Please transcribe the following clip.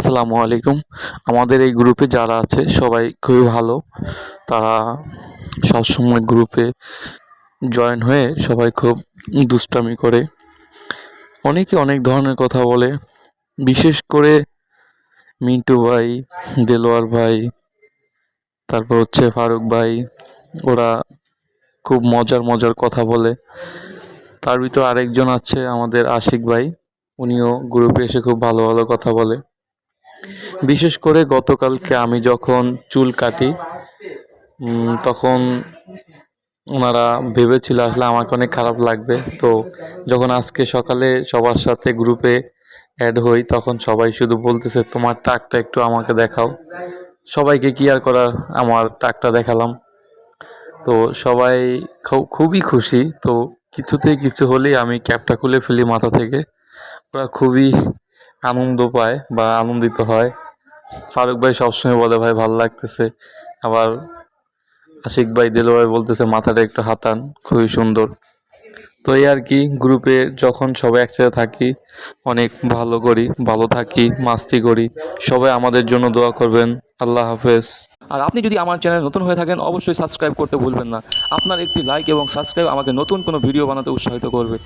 আসসালামু আলাইকুম। আমাদের এই গ্রুপে যারা আছে সবাই খুবই ভালো। তারা সবসময় গ্রুপে জয়েন হয়ে সবাই খুব দুষ্টামি করে। অনেকে অনেক ধরনের কথা বলে। বিশেষ করে মিন্টু ভাই, দেলোয়ার ভাই, তারপর হচ্ছে ফারুক ভাই। ওরা খুব মজার মজার কথা বলে। তার ভিতর আরেকজন আছে আমাদের আশিক ভাই। উনিও গ্রুপে এসে খুব ভালো ভালো কথা বলে। বিশেষ করে গতকালকে আমি যখন চুল কাটি তখন ওনারা ভেবেছিল আসলে আমাকে অনেক খারাপ লাগবে। তো যখন আজকে সকালে সবার সাথে গ্রুপে অ্যাড হই তখন সবাই শুধু বলতেছে তোমার টাকটা একটু আমাকে দেখাও। সবাইকে কি আর করার, আমার টাকটা দেখালাম। তো সবাই খুবই খুশি। তো কিছুতে কিছু হলেই আমি ক্যাপটা খুলে ফেলি মাথা থেকে। ওরা খুবই আনন্দ পায় বা আনন্দিত হয়। ফারুক ভাই সবসময় বলে ভাই ভালো লাগতেছে। আবার আশিক ভাই, দেলো ভাই বলতেছে মাথাটা একটু হাতান, খুবই সুন্দর। তো এই আর কি, গ্রুপে যখন সবাই একসাথে থাকি অনেক ভালো করি, ভালো থাকি, মাস্তি করি। সবাই আমাদের জন্য দোয়া করবেন। আল্লাহ হাফেজ। আর আপনি যদি আমার চ্যানেল নতুন হয়ে থাকেন অবশ্যই সাবস্ক্রাইব করতে ভুলবেন না। আপনার একটি লাইক এবং সাবস্ক্রাইব আমাকে নতুন কোনো ভিডিও বানাতে উৎসাহিত করবে।